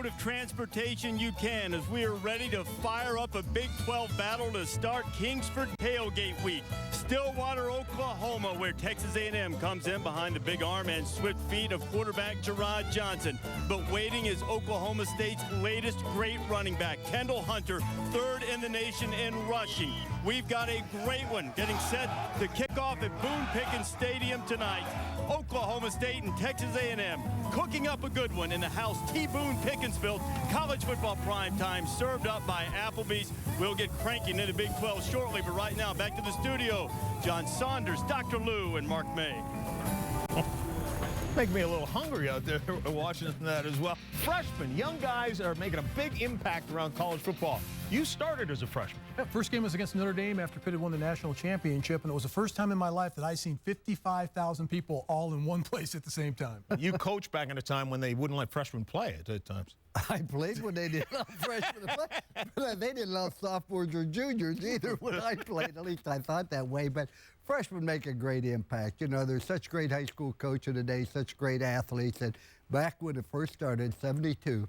of transportation you can, as we are ready to fire up a Big 12 battle to start Kingsford Tailgate Week. Stillwater, Oklahoma, where Texas A&M comes in behind the big arm and swift feet of quarterback Gerard Johnson. But waiting is Oklahoma State's latest great running back, Kendall Hunter, third in the nation in rushing. We've got a great one getting set to kick off at Boone Pickens Stadium tonight. Oklahoma State and Texas A&M cooking up a good one in the house T. Boone Pickensville. College football prime time served up by Applebee's. We'll get cranking into Big 12 shortly, but right now back to the studio. John Saunders, Dr. Lou, and Mark May. Make me a little hungry out there watching that as well. Freshmen, young guys are making a big impact around college football. You started as a freshman. Yeah, first game was against Notre Dame after Pitt had won the national championship, and it was the first time in my life that I seen 55,000 people all in one place at the same time. You coached back in a time when they wouldn't let freshmen play at times. I played when they didn't allow freshmen to play. But they didn't allow sophomores or juniors either when I played. At least I thought that way. But freshmen make a great impact. You know, there's such great high school coaching today, such great athletes. And back when it first started, 72,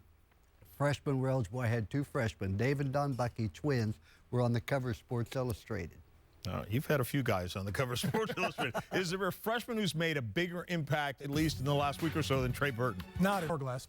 freshmen were eligible. I had two freshmen. Dave and Don Bucky, twins, were on the cover of Sports Illustrated. You've had a few guys on the cover of Sports Illustrated. Is there a freshman who's made a bigger impact, at least in the last week or so, than Trey Burton? Not at Hourglass.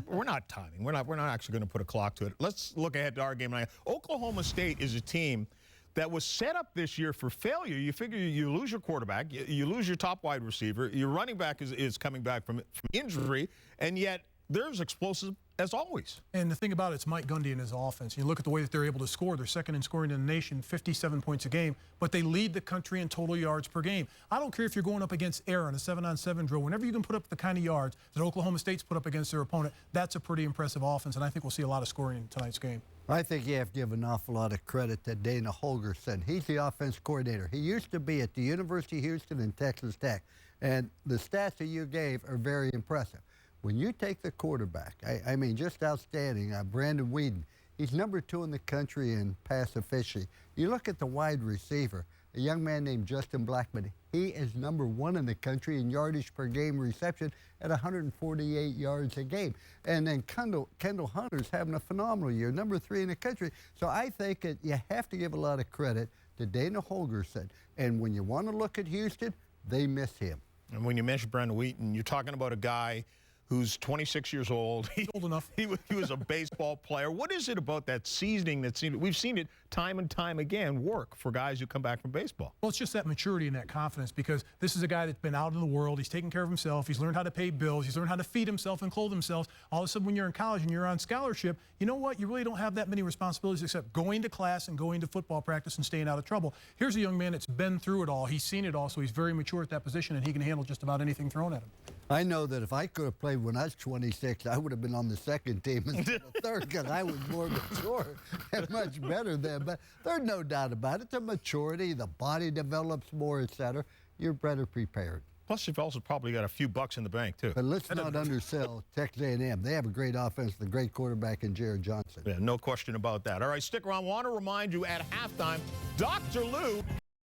We're not timing. We're not actually going to put a clock to it. Let's look ahead to our game tonight. Oklahoma State is a team that was set up this year for failure. You figure you lose your quarterback, you lose your top wide receiver, your running back is coming back from injury, and yet there's explosive as always. And the thing about it's Mike Gundy and his offense. You look at the way that they're able to score. They're second in scoring in the nation, 57 points a game, but they lead the country in total yards per game. I don't care if you're going up against air on a 7-on-7 drill. Whenever you can put up the kind of yards that Oklahoma State's put up against their opponent, that's a pretty impressive offense, and I think we'll see a lot of scoring in tonight's game. I think you have to give an awful lot of credit to Dana Holgorsen. He's the offense coordinator. He used to be at the University of Houston and Texas Tech, and the stats that you gave are very impressive. When you take the quarterback, I mean, just outstanding, Brandon Whedon, he's number 2 in the country in pass efficiency. You look at the wide receiver, a young man named Justin Blackman, he is number 1 in the country in yardage per game reception at 148 yards a game. And then Kendall Hunter's having a phenomenal year, number 3 in the country. So I think that you have to give a lot of credit to Dana Holgorsen. And when you want to look at Houston, they miss him. And when you mention Brandon Wheaton, you're talking about a guy who's 26 years old. Old enough. He was a baseball player. What is it about that seasoning we've seen it time and time again work for guys who come back from baseball? Well, it's just that maturity and that confidence, because this is a guy that's been out in the world. He's taking care of himself. He's learned how to pay bills. He's learned how to feed himself and clothe himself. All of a sudden, when you're in college and you're on scholarship, you know what? You really don't have that many responsibilities except going to class and going to football practice and staying out of trouble. Here's a young man that's been through it all. He's seen it all, so he's very mature at that position, and he can handle just about anything thrown at him. I know that if I could have played when I was 26, I would have been on the second team instead of third, because I was more mature and much better then. But there's no doubt about it. The maturity, the body develops more, etc. You're better prepared. Plus, you've also probably got a few bucks in the bank, too. But let's not undersell Texas A&M. They have a great offense, the great quarterback in Jared Johnson. Yeah, no question about that. All right, stick around. Want to remind you at halftime, Dr. Lou